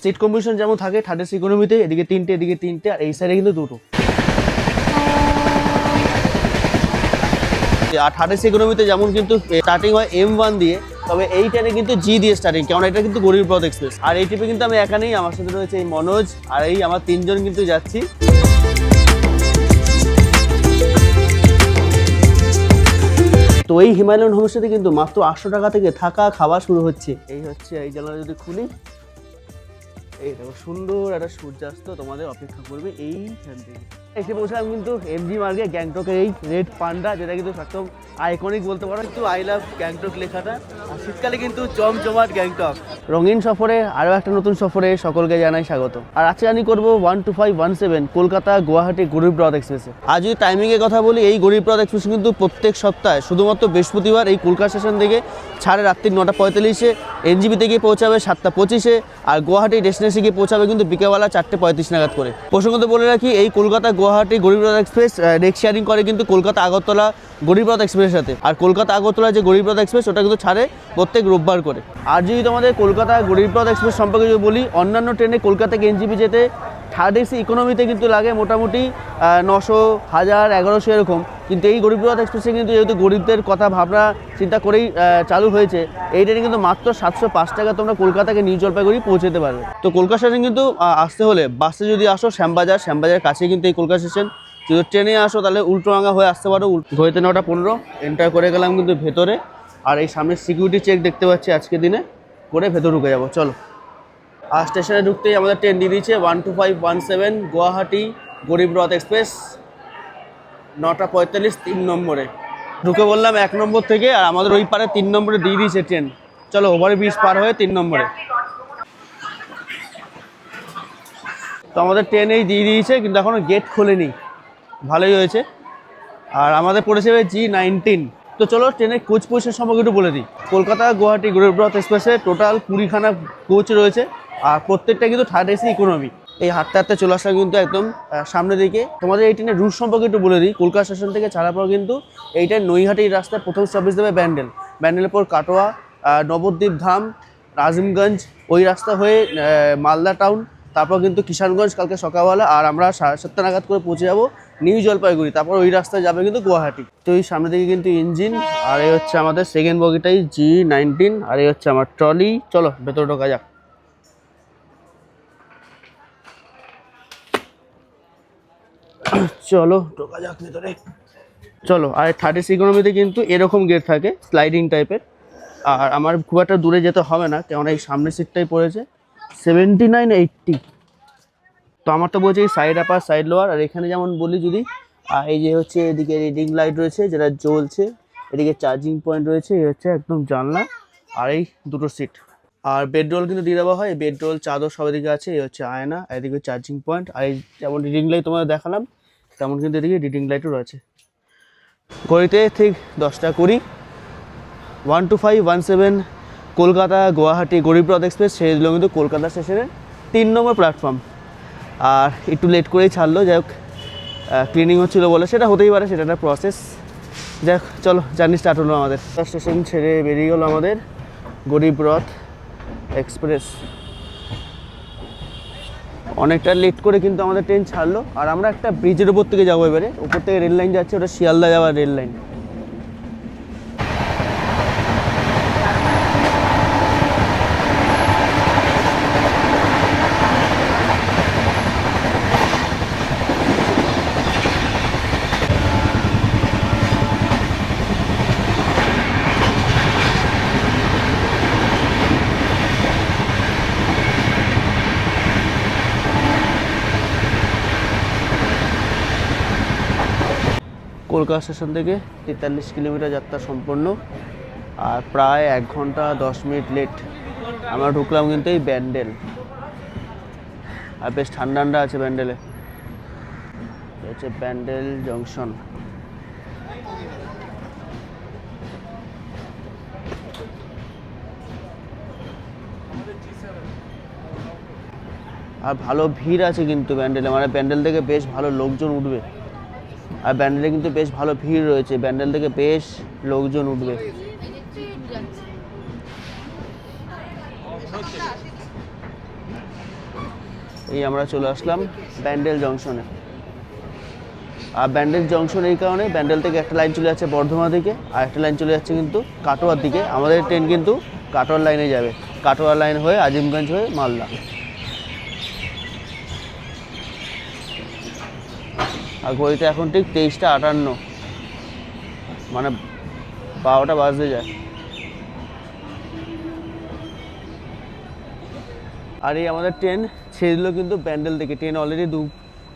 Seat combination যেমন থাকে third AC ইকোনমিতে, এদিকে তিনটে এদিকে তিনটে, আর এই সাইডে কিন্তু দুটো। আর থার্ড এসি ইকোনমিতে যেমন কিন্তু স্টার্টিং হয় M1 দিয়ে, তবে এই ট্রেনে কিন্তু G দিয়ে স্টার্টিং, কারণ এটা কিন্তু গরিব রথ এক্সপ্রেস। আর এই ট্রিপে কিন্তু আমি একা নেই, আমার সাথে রয়েছে এই মনোজ, আর এই আমার তিনজন কিন্তু যাচ্ছি। তো এই হিমালয়ান হোমস্টেতে কিন্তু মাত্র 800 টাকা থেকে থাকা খাওয়া শুরু হচ্ছে। এই হচ্ছে, এই জানলা যদি খুলি, এই দেখো সুন্দর একটা সূর্যাস্ত তোমাদের অপেক্ষা করবে এইখান থেকে। এসে পৌঁছলাম কিন্তু MG মার্গে, গ্যাংটকের এই রেড পান্ডা, যেটা কিন্তু একদম আইকনিক বলতে পারো, কিন্তু আই লাভ গ্যাংটক লেখাটা। আর শীতকালে কিন্তু জমজমাট গ্যাংটক। রঙিন সফরে আরও একটা নতুন সফরে সকলকে জানাই স্বাগত। আর আজকে আমি করবো 12517 কলকাতা গুয়াহাটি গরিব রথ এক্সপ্রেসে। আর যদি টাইমিংয়ের কথা বলি, এই গরিব রথ এক্সপ্রেস কিন্তু প্রত্যেক সপ্তাহে শুধুমাত্র বৃহস্পতিবার এই কলকাতা স্টেশন থেকে ছাড়ে রাত্রি 9:45-এ, NGP-তে গিয়ে পৌঁছাবে 7:25-এ, আর গুয়াহাটি ডেস্টিনেশনে গিয়ে পৌঁছাবে কিন্তু বিকেলবেলা 4:35 নাগাদ করে। প্রসঙ্গত বলে রাখি, এই কলকাতা গুয়াহাটি গরিব রথ এক্সপ্রেস নেক্সট শেয়ারিং করে কিন্তু কলকাতা আগরতলা গরিব রথ এক্সপ্রেসের সাথে। আর কলকাতা আগরতলা যে গরিব রথ এক্সপ্রেস, ওটা কিন্তু ছাড়ে প্রত্যেক রোববার করে। আর যদি তোমাদের কলকাতা গরিব রথ এক্সপ্রেস সম্পর্কে যদি বলি, অন্যান্য ট্রেনে কলকাতা থেকে NGP যেতে থার্ড এসি ইকোনমিতে কিন্তু লাগে মোটামুটি 900, 1000, 1100 এরকম, কিন্তু এই গরিব রথ এক্সপ্রেসে কিন্তু যেহেতু গরিবদের কথা ভাবনা চিন্তা করেই চালু হয়েছে, এই ট্রেনে কিন্তু মাত্র 705 টাকা তোমরা কলকাতাকে নিউ জলপাইগুড়ি পৌঁছতে পারবে। তো কলকাতা স্টেশন কিন্তু আসতে হলে বাসে যদি আসো শ্যামবাজার কাছে কিন্তু এই কলকাতা স্টেশন। যদি ট্রেনে আসো তাহলে উল্টোডাঙ্গা হয়ে আসতে পারো, ঘড়িতে 9:15 এন্টার করে গেলাম কিন্তু ভেতরে। আর এই সামনে সিকিউরিটি চেক দেখতে পাচ্ছি আজকে দিনে, করে ভেতর ঢুকে যাবো, চলো। আর স্টেশনে ঢুকতেই আমাদের ট্রেন দিয়ে দিয়েছে 12517 গুয়াহাটি গরিব রথ এক্সপ্রেস, 9:45 3 নম্বরে। ঢুকে বললাম 1 নম্বর থেকে, আর আমাদের ওই পারে 3 নম্বরে দিয়ে দিয়েছে ট্রেন। চলো ওভারব্রিজ পার হয়ে 3 নম্বরে। তো আমাদের ট্রেনেই দিয়ে দিয়েছে, কিন্তু এখনও গেট খোলেনি, ভালোই হয়েছে। আর আমাদের পড়েছে G19। তো চলো ট্রেনের কোচ পজিশন সম্পর্কে একটু বলে দিই। কলকাতা গুয়াহাটি গরিব রথ এক্সপ্রেসে টোটাল 20খানা কোচ রয়েছে, আর প্রত্যেকটা কিন্তু থার্ড এসি ইকোনমি। এই হাঁটতে হাঁটতে চলে আসলাম কিন্তু একদম সামনের দিকে। তোমাদের এই ট্রেনের রুট সম্পর্কে একটু বলে দিই। কলকাতা স্টেশন থেকে ছাড়ার পর কিন্তু এই ট্রেন নৈহাটির রাস্তায় প্রথম স্টপেজ দেবে ব্যান্ডেল, ব্যান্ডেলের পর কাটোয়া, নবদ্বীপ ধাম, রাজিমগঞ্জ, ওই রাস্তা হয়ে মালদা টাউন, তারপর কিন্তু কিষানগঞ্জ কালকে সকালবেলা, আর আমরা 7:30 নাগাদ করে পৌঁছে যাবো নিউ জলপাইগুড়ি, তারপর ওই রাস্তায় যাবে কিন্তু গুয়াহাটি। তো এই সামনে দিকে কিন্তু ইঞ্জিন, আর এই হচ্ছে আমাদের সেকেন্ড বগিটাই G19, আর এই হচ্ছে আমার ট্রলি। চলো ভেতরে ঢোকা যাক। চলো ঢোকা যাক ভেতরে, চলো। আর থার্ড এসি ইকোনমিতে কিন্তু এরকম গেট থাকে স্লাইডিং টাইপের। আর আমার খুব একটা দূরে যেতে হবে না, কেননা এই সামনের সিটটাই পড়েছে 7980। তো আমার তো বলছে এই সাইড আপার সাইড লোয়ার। আর এখানে যেমন বলি যদি, এই যে হচ্ছে এদিকে রিডিং লাইট রয়েছে যেটা জ্বলছে, এদিকে চার্জিং পয়েন্ট রয়েছে, এই হচ্ছে একদম জানলা, আর এই দুটো সিট। আর বেডরোল কিন্তু দিয়ে দেওয়া হয়, বেডরোল চাদর সব এদিকে আছে, এই হচ্ছে আয়না, এদিকে চার্জিং পয়েন্ট। আর এই যেমন রিডিং লাইট তোমাদের দেখালাম, তেমন কিন্তু এদিকে রিডিং লাইটও রয়েছে। ঘড়িতে ঠিক 10:20, 12517 কলকাতা গুয়াহাটি গরিব রথ এক্সপ্রেস ছেড়ে দিল কিন্তু কলকাতা স্টেশনের 3 নম্বর প্ল্যাটফর্ম। আর একটু লেট করেই ছাড়লো, যাই হোক ক্লিনিং হচ্ছিলো বলে, সেটা হতেই পারে, সেটা একটা প্রসেস। যাই হোক চলো জার্নি স্টার্ট হলো আমাদের। স্টেশন ছেড়ে বেরিয়ে গেলো আমাদের গরিব রথ এক্সপ্রেস। অনেকটা লেট করে কিন্তু আমাদের ট্রেন ছাড়লো। আর আমরা একটা ব্রিজের উপর থেকে যাবো এবারে, উপর থেকে রেল লাইন যাচ্ছে, ওটা শিয়ালদা যাওয়ার রেল লাইন। কলকাতা স্টেশন থেকে 43 কিলোমিটার যাত্রা সম্পন্ন, আর প্রায় 1 ঘন্টা 10 মিনিট লেট। আমরা ঢুকলাম কিন্তু এই ব্যান্ডেল, আর বেশ ঠান্ডা ঠান্ডা আছে ব্যান্ডেলে। হচ্ছে ব্যান্ডেল জংশন। আর ভালো ভিড় আছে কিন্তু ব্যান্ডেলে, মানে ব্যান্ডেল থেকে বেশ ভালো লোকজন উঠবে। আর ব্যান্ডেলে কিন্তু বেশ ভালো ভিড় রয়েছে, ব্যান্ডেল থেকে বেশ লোকজন উঠবে। এই আমরা চলে আসলাম ব্যান্ডেল জংশনে। আর ব্যান্ডেল জংশন এই কারণে, ব্যান্ডেল থেকে একটা লাইন চলে যাচ্ছে বর্ধমান দিকে, আর একটা লাইন চলে যাচ্ছে কিন্তু কাটোয়ার দিকে। আমাদের ট্রেন কিন্তু কাটোয়ার লাইনে যাবে, কাটোয়ার লাইন হয়ে আজিমগঞ্জ হয়ে মালদা। আর ঘড়িতে এখন ঠিক 23:58, মানে 12টা বাজতে যায়। আর এই আমাদের ট্রেন ছেড়ে দিল কিন্তু ব্যান্ডেল থেকে। ট্রেন অলরেডি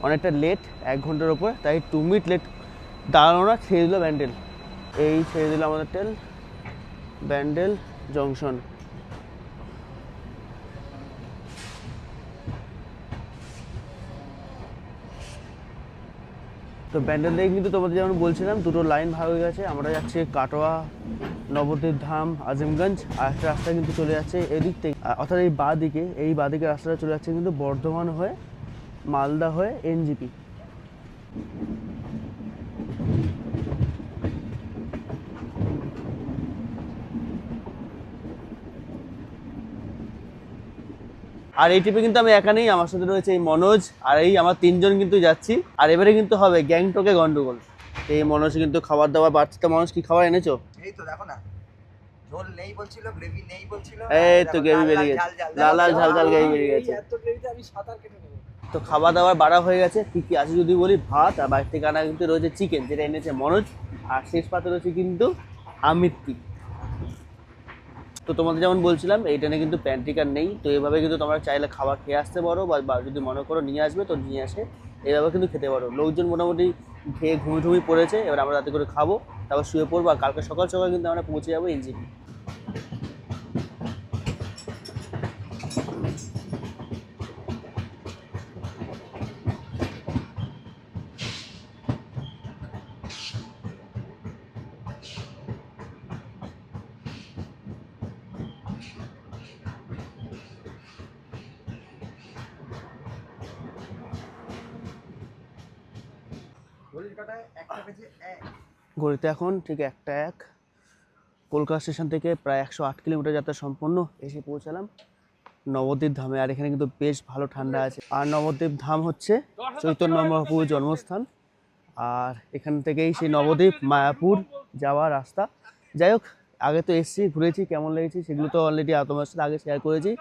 অনেকটা লেট, 1 ঘন্টার ওপর, তাই 2 মিনিট লেট দাঁড়ানো না, ছেড়ে দিল ব্যান্ডেল। এই ছেড়ে দিল আমাদের ট্রেন ব্যান্ডেল জংশন। তো ব্যান্ডেল থেকে কিন্তু তোমাদের যেমন বলছিলাম দুটো লাইন ভাগ হয়ে গেছে। আমরা যাচ্ছি কাটোয়া, নবদ্বীপ ধাম, আজিমগঞ্জ। আর একটা রাস্তা কিন্তু চলে যাচ্ছে এদিক থেকে, অর্থাৎ এই বাঁ দিকে, এই বাঁ দিকে রাস্তাটা চলে যাচ্ছে কিন্তু বর্ধমান হয়ে মালদা হয়ে এনজিপি। আর এই ট্রিপে কিন্তু আমি একা নেই, আমার সাথে রয়েছে এই মনোজ, আর এই আমার 3জন কিন্তু যাচ্ছি। আর এবারে কিন্তু হবে গ্যাংটকে গন্ডগোল। এই মনোজ কিন্তু খাবার দাবার বাড়ছে। তো মনোজ কি খাবার এনেছো? এই তো দেখো না, ঝোল নেই বলছিল, গ্রেভি নেই বলছিল, এই তো গ্রেভি বেরিয়ে গেছে, লাল লাল ঝাল ঝাল গ্রেভি বেরিয়ে গেছে। এত গ্রেভিতে আমি সাঁতার কেটে নেব। তো খাবার দাবার বাড়া হয়ে গেছে। কি কি আছে যদি বলি, ভাত, আর বাইরে থেকে আনা কিন্তু রয়েছে চিকেন, যেটা এনেছে মনোজ। আর শেষ পাতে রয়েছে কিন্তু আমৃত্যু। তো তোমাদের যেমন বলছিলাম এই ট্রেনে কিন্তু প্যান্ট্রিকার নেই। তো এভাবে কিন্তু তোমরা চাইলে খাবার খেয়ে আসতে পারো, বা যদি মনে করো নিয়ে আসবে তো নিয়ে আসে, এইভাবে কিন্তু খেতে পারো। লোকজন মোটামুটি খেয়ে ঘুমিয়ে পড়েছে, এবার আমরা রাতে করে খাবো, তারপর শুয়ে পড়বো। আর কালকে সকাল সকাল কিন্তু আমরা পৌঁছে যাবো এনজিপি। ঘড়িতে এখন ঠিক 1:01। কলকাতা স্টেশন থেকে প্রায় 108 কিলোমিটার যাত্রা সম্পন্ন, এসে পৌঁছালাম নবদ্বীপ ধামে। আর এখানে কিন্তু বেশ ভালো ঠান্ডা আছে। আর নবদ্বীপ ধাম হচ্ছে চৈতন্য মহাপ্রভুর জন্মস্থান। আর এখান থেকেই সেই নবদ্বীপ মায়াপুর যাওয়ার রাস্তা। যাই হোক, আগে তো এসেছি, ঘুরেছি, কেমন লেগেছে সেগুলো তো অলরেডি তোমার সাথে আগে শেয়ার করেছি।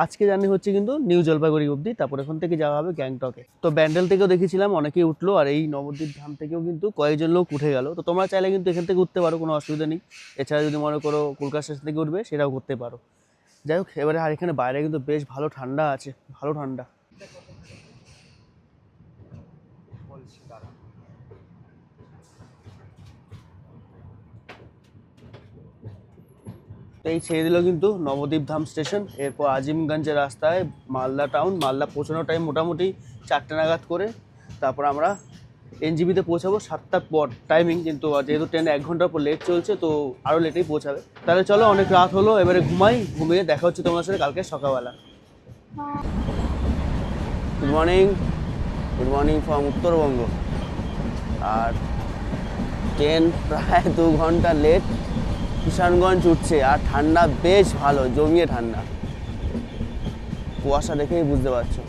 আজকে জার্নি হচ্ছে কিন্তু নিউ জলপাইগুড়ি অবধি, তারপর এখান থেকে যাওয়া হবে গ্যাংটকে। তো ব্যান্ডেল থেকেও দেখেছিলাম অনেকেই উঠলো, আর এই নবদ্বীপ ধাম থেকেও কিন্তু কয়েকজন লোক উঠে গেল। তো তোমরা চাইলে কিন্তু এখান থেকে উঠতে পারো, কোনো অসুবিধা নেই। এছাড়া যদি মনে করো কলকাতা স্টেশন থেকে উঠবে, সেটাও করতে পারো। যাই হোক, এবারে আর এখানে বাইরে কিন্তু বেশ ভালো ঠান্ডা আছে, ভালো ঠান্ডা। এই ছেড়ে দিল কিন্তু নবদ্বীপ ধাম স্টেশন। এরপর আজিমগঞ্জের রাস্তায় মালদা টাউন। মালদা পৌঁছানোর টাইম মোটামুটি 4টে নাগাদ করে। তারপর আমরা এনজিপিতে পৌঁছাবো 7টার পর টাইমিং, কিন্তু যেহেতু ট্রেন 1 ঘন্টার পর লেট চলছে তো আরও লেটেই পৌঁছাবে। তাহলে চলো, অনেক রাত হলো, এবারে ঘুমাই। ঘুমিয়ে দেখা হচ্ছে তোমার সাথে কালকে সকালবেলা। Good morning, good morning from Uttarbanga. আর ট্রেন প্রায় 2 ঘন্টা লেট, কিষানগঞ্জ উঠছে। আর ঠান্ডা বেশ ভালো, জমিয়ে ঠান্ডা, কুয়াশা দেখেই বুঝতে পারছো।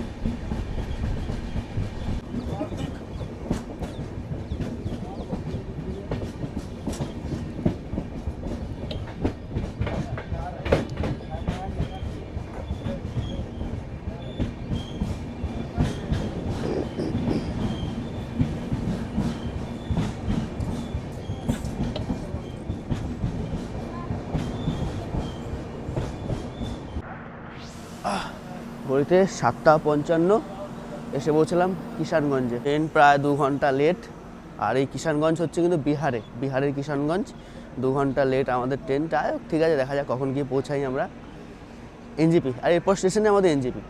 ঘড়িতে 7:55 এসে পৌঁছলাম কিষানগঞ্জে। ট্রেন প্রায় 2 ঘন্টা লেট। আর এই কিষানগঞ্জ হচ্ছে কিন্তু বিহারের কিষানগঞ্জ। 2 ঘন্টা লেট আমাদের ট্রেনটা। ঠিক আছে, দেখা যাক কখন গিয়ে পৌঁছাই আমরা এনজিপি। আর এরপর স্টেশনে আমাদের এনজিপি।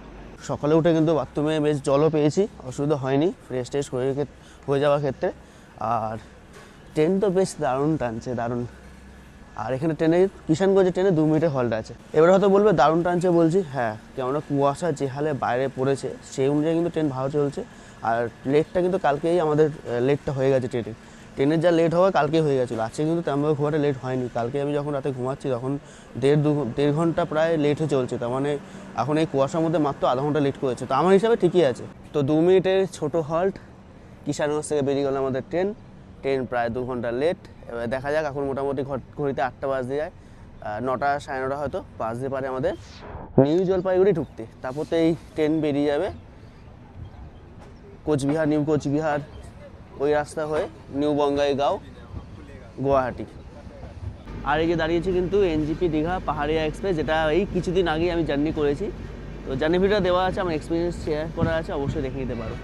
সকালে উঠে কিন্তু বাথরুমে বেশ জলও পেয়েছি, অসুবিধা হয়নি ফ্রেশ ট্রেশ হয়ে যাওয়ার ক্ষেত্রে। আর ট্রেন তো বেশ দারুণ টানছে, দারুণ। আর এখানে ট্রেনে, কিষানগঞ্জের ট্রেনে 2 মিনিটের হল্ট আছে। এবার হয়তো বলবে দারুণ টানছে, বলছি হ্যাঁ, কেননা কুয়াশা যে হালে বাইরে পড়েছে সেই অনুযায়ী কিন্তু ট্রেন ভালো চলছে। আর লেটটা কিন্তু কালকেই আমাদের লেটটা হয়ে গেছে ট্রেনের যা লেট হওয়া কালকে হয়ে গেছিলো, আজকে কিন্তু তেমনভাবে খুব একটা লেট হয়নি। কালকে আমি যখন রাতে ঘুমাচ্ছি তখন দেড় ঘন্টা প্রায় লেট হয়ে চলছে, তার মানে এখন এই কুয়াশার মধ্যে মাত্র আধা ঘন্টা লেট করেছে, তো আমার হিসাবে ঠিকই আছে। তো 2 মিনিটের ছোটো হল্ট, কিষানগঞ্জ থেকে বেরিয়ে গেল আমাদের ট্রেন প্রায় 2 ঘন্টা লেট। এবার দেখা যাক, এখন মোটামুটি ঘড়িতে 8টা বাজতে যায়, 9টা সাড়ে 9টা হয়তো বাজতে পারে আমাদের নিউ জলপাইগুড়ি ঢুকতে। তারপর তো এই ট্রেন বেরিয়ে যাবে কোচবিহার, নিউ কোচবিহার ওই রাস্তা হয়ে নিউ বঙ্গাইগাঁও, গুয়াহাটি। আর এই যে দাঁড়িয়েছি কিন্তু এনজিপি দীঘা পাহাড়িয়া এক্সপ্রেস, যেটা এই কিছুদিন আগেই আমি জার্নি করেছি। তো জার্নি ভিডিও দেওয়া আছে, আমার এক্সপিরিয়েন্স শেয়ার করা আছে, অবশ্যই দেখে নিতে পারো।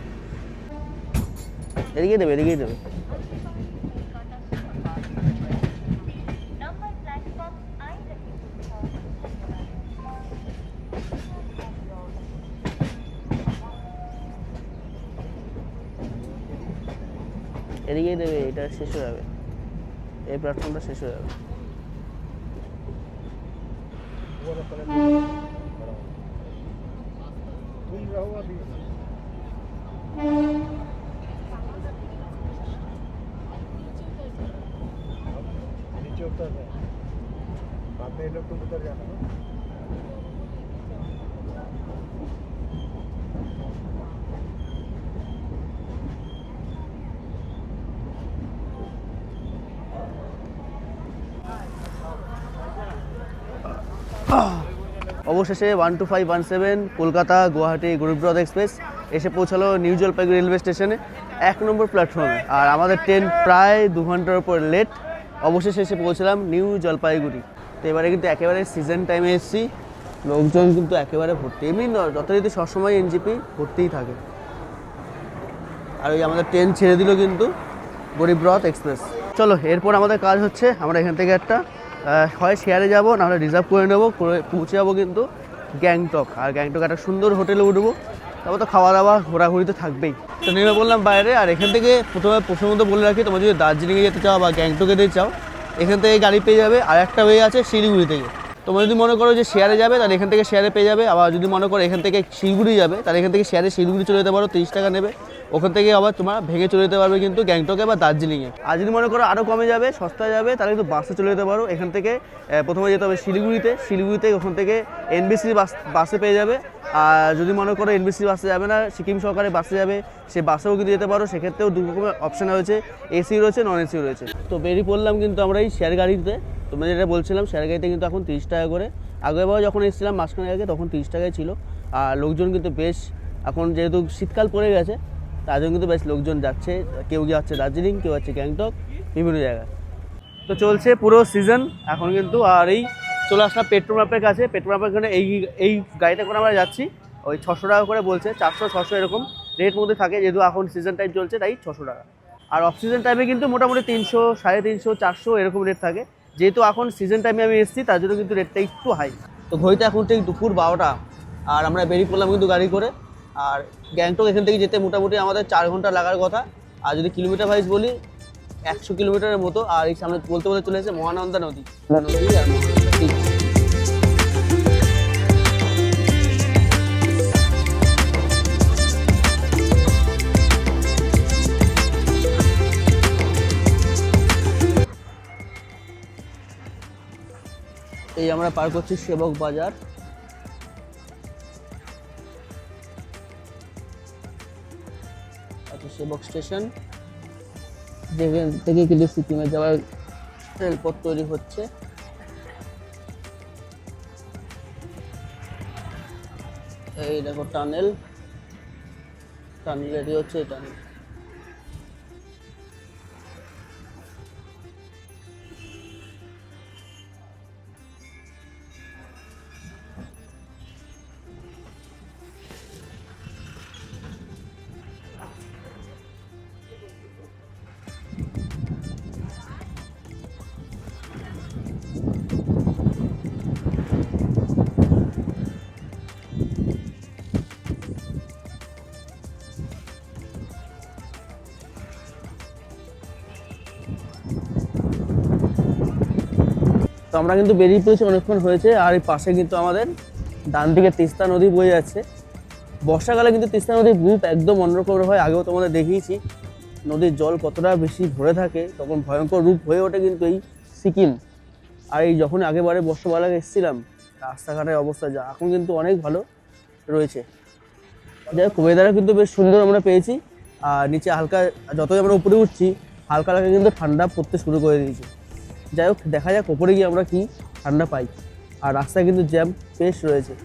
এদিকেই দেবে। এদিকেই দেবে, এটা শেষ হয়ে যাবে, এই প্ল্যাটফর্মটা শেষ হয়ে যাবে। অবশেষে 12517 কলকাতা গুয়াহাটি গরিবরথ এক্সপ্রেস এসে পৌঁছালো নিউ জলপাইগুড়ি রেলওয়ে স্টেশনে 1 নম্বর প্ল্যাটফর্মে। আর আমাদের ট্রেন প্রায় 2 ঘন্টার উপর লেট, অবশেষে এসে পৌঁছলাম নিউ জলপাইগুড়ি। তো এবারে কিন্তু একেবারে সিজন টাইমে এসেছি, লোকজন কিন্তু একেবারে ভর্তি, এমনি যথারীতি সবসময় এনজিপি ভর্তিই থাকে। আর ওই আমাদের ট্রেন ছেড়ে দিল কিন্তু গরিবরথ এক্সপ্রেস। চলো, এরপর আমাদের কাজ হচ্ছে আমরা এখান থেকে একটা হয় শেয়ারে যাবো, নাহলে রিজার্ভ করে নেবো, করে পৌঁছে যাবো কিন্তু গ্যাংটক। আর গ্যাংটক একটা সুন্দর হোটেলে উঠবো, তারপর তো খাওয়া দাওয়া ঘোরাঘুরি তো থাকবেই। তো নেমে বললাম বাইরে। আর এখান থেকে প্রথমত বলে রাখি, তোমরা যদি দার্জিলিংয়ে যেতে চাও বা গ্যাংটকে যেতে চাও, এখান থেকে গাড়ি পেয়ে যাবে। আর একটা ওয়ে আছে শিলিগুড়ি থেকে। তোমরা যদি মনে করো যে শেয়ারে যাবে, তাহলে এখান থেকে শেয়ারে পেয়ে যাবে। আবার যদি মনে করো এখান থেকে শিলিগুড়ি যাবে, তাহলে এখান থেকে শেয়ারে শিলিগুড়ি চলে যেতে পারো, 30 টাকা নেবে। ওখান থেকে আবার তোমরা ভেঙে চলে যেতে পারবে কিন্তু গ্যাংটকে বা দার্জিলিংয়ে। আর যদি মনে করো আরও কমে যাবে, সস্তা যাবে, তাহলে কিন্তু বাসে চলে যেতে পারো। এখান থেকে প্রথমে যেতে হবে শিলিগুড়িতে ওখান থেকে এনবিসি বাসে পেয়ে যাবে। আর যদি মনে করো এনবিসি বাসে যাবে না, সিকিম সরকারের বাসে যাবে, সে বাসেও কিন্তু যেতে পারো। সেক্ষেত্রেও 2 রকমের অপশান রয়েছে, এসি রয়েছে, নন এসি রয়েছে। তো বেরিয়ে পড়লাম কিন্তু আমরা এই শেয়ার গাড়িতে। তোমরা যেটা বলছিলাম, শেয়ার গাড়িতে কিন্তু এখন 30 টাকা করে। আগেরবার যখন এসেছিলাম মাঝখানে আগে, তখন 30 টাকায় ছিল। আর লোকজন কিন্তু বেশ, এখন যেহেতু শীতকাল পড়ে গেছে, তার জন্য কিন্তু বেশ লোকজন যাচ্ছে। কেউ যাচ্ছে দার্জিলিং, কেউ যাচ্ছে গ্যাংটক, বিভিন্ন জায়গায়। তো চলছে পুরো সিজন এখন কিন্তু। আর এই চলে আসলাম পেট্রোল পাম্পের কাছে। পেট্রোল পাম্পের কাছে এই গাড়িতে করে আমরা যাচ্ছি। ওই 600 টাকা করে বলছে, 400-600 এরকম রেট মধ্যে থাকে, যেহেতু এখন সিজন টাইম চলছে তাই 600 টাকা। আর অফ সিজন টাইমে কিন্তু মোটামুটি 300, 350, 400 এরকম রেট থাকে। যেহেতু এখন সিজন টাইমে আমি এসেছি, তার জন্য কিন্তু রেটটা একটু হাই। তো ঘড়িতে এখন ঠিক দুপুর 12টা, আর আমরা বেরিয়ে পড়লাম কিন্তু গাড়ি করে। আর গ্যাংটক এখান থেকে যেতে মোটামুটি আমাদের 4 ঘন্টা লাগার কথা। আর যদি কিলোমিটার ওয়াইজ বলি, 100 কিলোমিটারের মতো। আর এই সামনে বলতে বলতে চলে এসেছে মহানন্দা নদী আর মহানন্দা beach। এই আমরা পার করছি সেবক বাজার। আচ্ছা, সেবক স্টেশন, যেখান থেকে কিন্তু সিকিমে যাওয়ার রেলপথ তৈরি হচ্ছে। এই দেখো টানেল রেডি হচ্ছে, এই টানেল। তো আমরা কিন্তু বেরিয়ে পড়েছি, অনেকক্ষণ হয়েছে। আর এই পাশে কিন্তু আমাদের ডান দিকে তিস্তা নদী বয়ে যাচ্ছে। বর্ষাকালে কিন্তু তিস্তা নদীর রূপ একদম অন্যরকম হয়, আগেও তোমাদের দেখিয়েছি। নদীর জল কতটা বেশি ভরে থাকে তখন ভয়ঙ্কর রূপ হয়ে ওঠে কিন্তু এই সিকিম। আর এই যখন আগেবারে বর্ষাকালে এসেছিলাম রাস্তাঘাটের অবস্থা যা এখন কিন্তু অনেক ভালো রয়েছে। যাই হোক ওয়েদারও কিন্তু বেশ সুন্দর আমরা পেয়েছি। আর নিচে হালকা যতই আমরা উপরে উঠছি হালকা হালকা কিন্তু ঠান্ডা পড়তে শুরু করে দিয়েছে। যাই হোক দেখা যাক ওপরে গিয়ে আমরা কি ঠান্ডা পাই। আর রাস্তায় কিন্তু জ্যাম বেশ রয়েছে।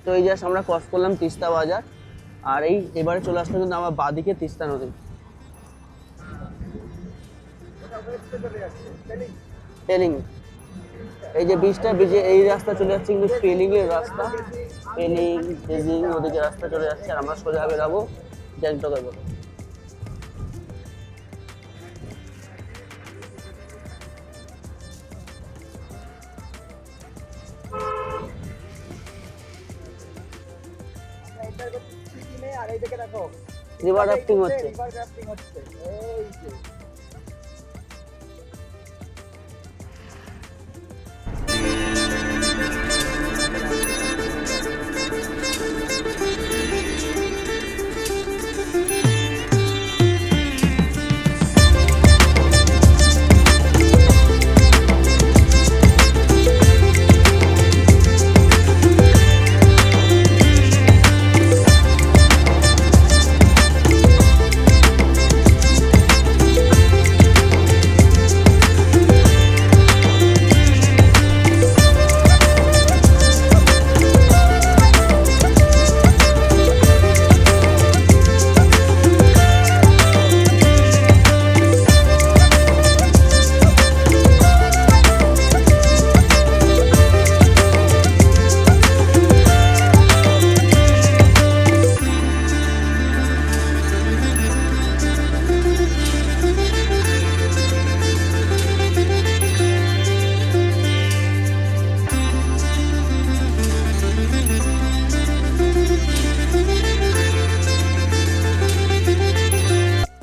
তো এই জাস্ট আমরা ক্রস করলাম তিস্তা বাজার। আর এবারে চলে আসলো কিন্তু আমার বাঁদিকে তিস্তা নদী। পেলিং, এই যে ব্রিজে এই রাস্তা চলে যাচ্ছে কিন্তু পেলিং এর রাস্তা, পেলিং বেজিং ওদিকে রাস্তা চলে যাচ্ছে। আর আমরা সোজা বেরাবো গ্যাংটকের বলে। আর এই দিকে দেখো রিভার রাফটিং হচ্ছে। রিভার রাফটিং হচ্ছে এই যে।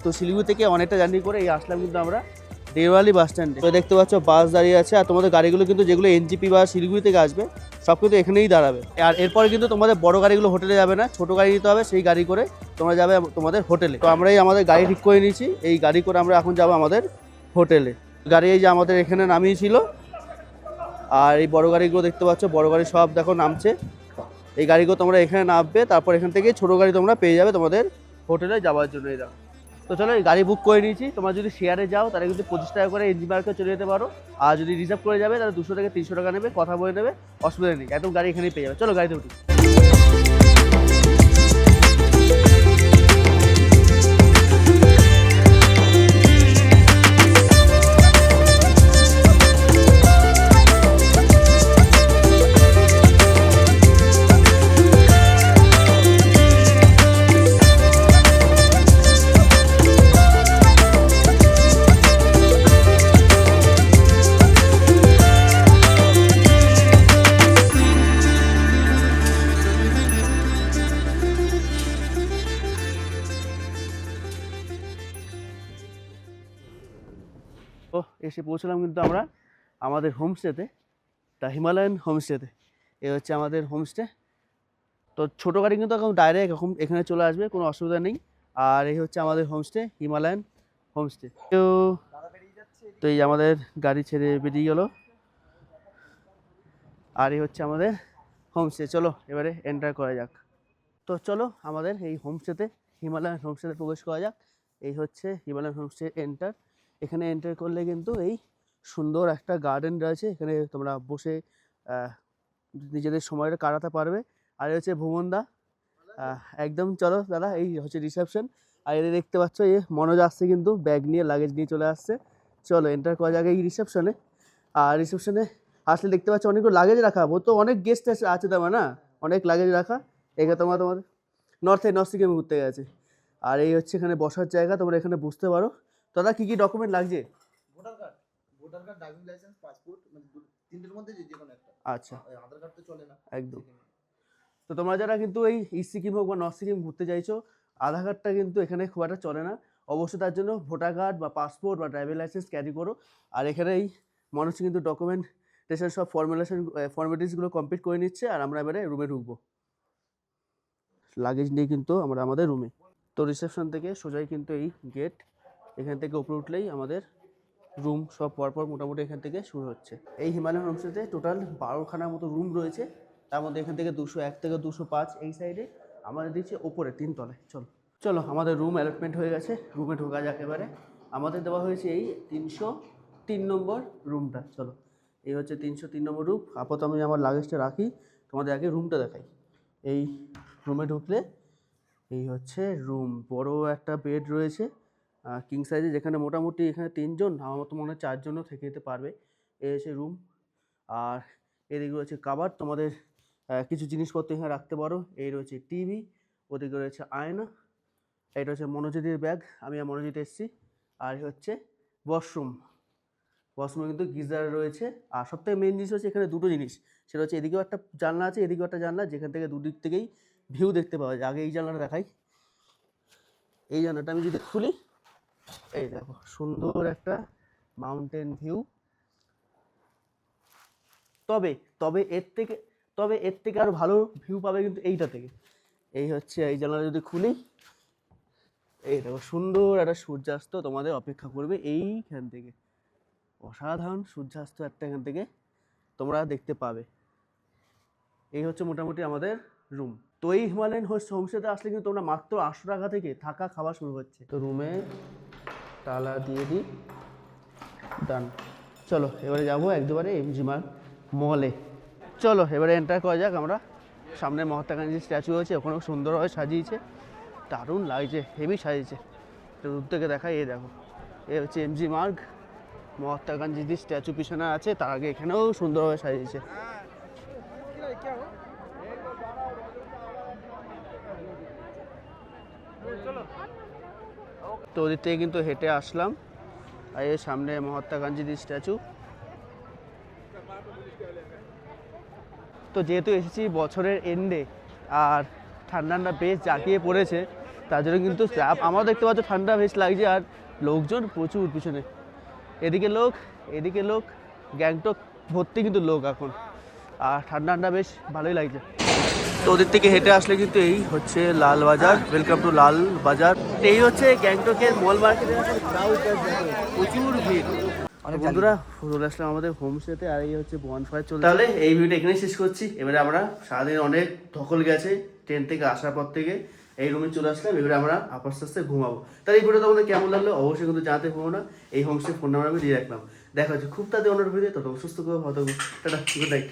তো শিলিগুড়ি থেকে অনেকটা জার্নি করে এই আসলাম কিন্তু আমরা দেওয়ালি বাস স্ট্যান্ডে। তো দেখতে পাচ্ছ বাস দাঁড়িয়ে আছে। আর তোমাদের গাড়িগুলো কিন্তু যেগুলো এনজিপি বা শিলিগুড়ি থেকে আসবে সব কিন্তু এখানেই দাঁড়াবে। আর এরপরে কিন্তু তোমাদের বড় গাড়িগুলো হোটেলে যাবে না, ছোট গাড়ি নিতে হবে, সেই গাড়ি করে তোমরা যাবে তোমাদের হোটেলে। তো আমরাই আমাদের গাড়ি ঠিক করে নিয়েছি, এই গাড়ি করে আমরা এখন যাবো আমাদের হোটেলে। গাড়ি এই যে আমাদের এখানে নামিয়েছিল। আর এই বড় গাড়িগুলো দেখতে পাচ্ছ, বড় গাড়ি সব দেখো নামছে। এই গাড়িগুলো তোমরা এখানে নামবে, তারপর এখান থেকে ছোট গাড়ি তোমরা পেয়ে যাবে তোমাদের হোটেলে যাওয়ার জন্য। এই দেখো। তো চলো এই গাড়ি বুক করে নিয়েছি। তোমরা যদি শেয়ারে যাও তাহলে কিন্তু 25 টাকা করে এনজি পার্কে চলে যেতে পারো। আর যদি রিজার্ভ করে যাবে তাহলে 200 থেকে 300 টাকা নেবে, কথা বলে নেবে, অসুবিধা নেই। একদম গাড়ি এখানেই পেয়ে যাবে। চলো গাড়িতে উঠি। তো এসে পৌঁছলাম কিন্তু আমরা আমাদের হোমস্টেতে, দ্য হিমালয়ান হোমস্টেতে। এ হচ্ছে আমাদের হোমস্টে। তো ছোটো গাড়ি কিন্তু এখন ডাইরেক্ট এখন এখানে চলে আসবে, কোনো অসুবিধা নেই। আর এই হচ্ছে আমাদের হোমস্টে, হিমালয়ান হোমস্টে। তো এই আমাদের গাড়ি ছেড়ে বেরিয়ে গেল। আর এই হচ্ছে আমাদের হোমস্টে। চলো এবারে এন্টার করা যাক। তো চলো আমাদের এই হোমস্টেতে, হিমালয়ান হোমস্টেতে প্রবেশ করা যাক। এই হচ্ছে হিমালয়ান হোমস্টে এন্টার। এখানে এন্টার করলে কিন্তু এই সুন্দর একটা গার্ডেন রয়েছে, এখানে তোমরা বসে নিজেদের সময়টা কাটাতে পারবে। আর এই হচ্ছে ভুবনদা, একদম। চলো দাদা, এই হচ্ছে রিসেপশন। আর এদের দেখতে পাচ্ছ এই মনোজ আসছে কিন্তু ব্যাগ নিয়ে, লাগেজ নিয়ে চলে আসছে। চলো এন্টার করা যাক এই রিসেপশনে। আর রিসেপশনে আসলে দেখতে পাচ্ছি অনেকগুলো লাগেজ রাখা, ও তো অনেক গেস্ট আছে তোমার না, অনেক লাগেজ রাখা। এখানে তোমার নর্থ সিকিম ঘুরতে গেছে। আর এই হচ্ছে এখানে বসার জায়গা, তোমরা এখানে বুঝতে পারো। দাদা কি কি ডকুমেন্ট লাগছে? Voter card, driving licence, passport, মানে তিনটের মধ্যে যে কোনো একটা। আচ্ছা, আধার কার্ড তো চলে না একদম। তো তোমরা যারা কিন্তু এই ইস্ট সিকিম হোক বা নর্থ সিকিম ঘুরতে চাইছো, আধার কার্ডটা কিন্তু এখানে খুব একটা চলে না। অবশ্যই তার জন্য ভোটার কার্ড বা পাসপোর্ট বা ড্রাইভিং লাইসেন্স ক্যারি করো। আর এখানে এই মানুষ কিন্তু ডকুমেন্টেশন সব ফর্মালিটিসগুলো কমপ্লিট করে নিচ্ছে। আর আমরা এবারে রুমে ঢুকবো, লাগেজ নিয়ে কিন্তু আমরা আমাদের রুমে। তো রিসেপশন থেকে সোজাই কিন্তু এই গেট, এখান থেকে উপরে উঠলেই আমাদের রুম। সব পরপর মোটামুটি এখান থেকে শুরু হচ্ছে। এই হিমালয়ান হোমস্টেতে টোটাল 12খানার মতো রুম রয়েছে। তার মধ্যে এখান থেকে 201 থেকে 205 এই সাইডে, আমাদের দিচ্ছে ওপরে 3 তলায়। চলো আমাদের রুম অ্যালটমেন্ট হয়ে গেছে, রুমে ঢোকা যাক এবারে। আমাদের দেওয়া হয়েছে এই 303 নম্বর রুমটা। চলো, এই হচ্ছে 303 নম্বর রুম। আপাতত আমি আমার লাগেজটা রাখি, তোমাদের আগে রুমটা দেখাই। এই রুমে ঢুকলে এই হচ্ছে রুম, বড় একটা বেড রয়েছে কিং সাইজে, যেখানে মোটামুটি এখানে 3 জন, আমার মতো মনে হয় 4 জনও থেকে যেতে পারবে। এই হচ্ছে রুম। আর এদিকে রয়েছে কাবাড, তোমাদের কিছু জিনিসপত্র এখানে রাখতে পারো। এই রয়েছে টিভি, ওদিকে রয়েছে আয়না, এটা হচ্ছে মনোজিতের ব্যাগ, আমি আর মনোজিৎ এসেছি। আর হচ্ছে ওয়াশরুমে কিন্তু গিজার রয়েছে। আর সবথেকে মেন জিনিস হচ্ছে এখানে দুটো জিনিস, সেটা হচ্ছে এদিকেও একটা জানলা আছে, এদিকেও একটা জানলা, যেখান থেকে দুদিক থেকেই ভিউ দেখতে পাওয়া যায়। আগে এই জানলাটা দেখাই, এই জানলাটা আমি যদি খুলি, এই দেখো সুন্দর একটা মাউন্টেন ভিউ। তবে এর থেকে আরো ভালো ভিউ পাবে কিন্তু এইটা থেকে। এই হচ্ছে এই জানলাটা যদি খুলি, এই দেখো সুন্দর একটা সূর্যাস্ত তোমাদের অপেক্ষা করবে এইখান থেকে। অসাধারণ সূর্যাস্ত একটা এখান থেকে তোমরা দেখতে পাবে। এই হচ্ছে মোটামুটি আমাদের রুম। তো এই হিমালয়ান হোমস্টেতে আসলে কিন্তু তোমরা মাত্র 800 টাকা থেকে থাকা খাওয়া শুরু হচ্ছে। তো রুমে তালা দিয়ে দিই, ডান। চলো এবারে যাবো একবারে এমজি মার্গ মলে। চলো এবারে এন্টার করা যাক আমরা। সামনে মহাত্মা গান্ধীর স্ট্যাচু আছে, ওখানেও সুন্দরভাবে সাজিয়েছে, দারুণ লাগছে, হেভি সাজিয়েছে। তো দূর থেকে দেখাই, এই দেখো এ হচ্ছে এমজি মার্গ, মহাত্মা গান্ধীর স্ট্যাচু পিছনে আছে, তার আগে এখানেও সুন্দরভাবে সাজিয়েছে। তো ওদিক থেকে কিন্তু হেঁটে আসলাম, আর এর সামনে মহাত্মা গান্ধীর স্ট্যাচু। তো যেহেতু এসেছি বছরের এন্ডে, আর ঠান্ডা বেশ জাঁকিয়ে পড়েছে, তার জন্য কিন্তু আমার দেখতে পাচ্ছ ঠান্ডা বেশ লাগছে। আর লোকজন প্রচুর পিছনে, এদিকে লোক, গ্যাংটক ভর্তি কিন্তু লোক এখন। আর ঠান্ডা বেশ ভালোই লাগছে। তো ওদের থেকে হেঁটে আসলে কিন্তু এই হচ্ছে লাল বাজার। ওয়েলকাম টু লাল বাজার। এই হচ্ছে গ্যাংটকের মল মার্কেটের প্রচুর ভিড়। বন্ধুরা চলে আসলাম আমাদের হোমস্টেতে, আর এই হচ্ছে বনফায়ার চলছে। তাহলে এই ভিডিওটা এখানেই শেষ করছি। এবারে আমরা সারাদিন অনেক ধকল গেছে ট্রেন থেকে আসার পর থেকে, এই রুমে চলে আসলাম। এবারে আমরা আস্তে আস্তে ঘুমাবো। তাহলে এই ভিডিওটা তোমাদের কেমন লাগলো অবশ্যই কিন্তু জানাতে ভুলো না। এই হোমস্টে ফোন নাম্বার আমি দিয়ে রাখলাম। দেখা হচ্ছে খুব তাড়াতাড়ি অন্য ভিডিও। তত সুস্থ করে ভালো থাকবো। Tata, good night.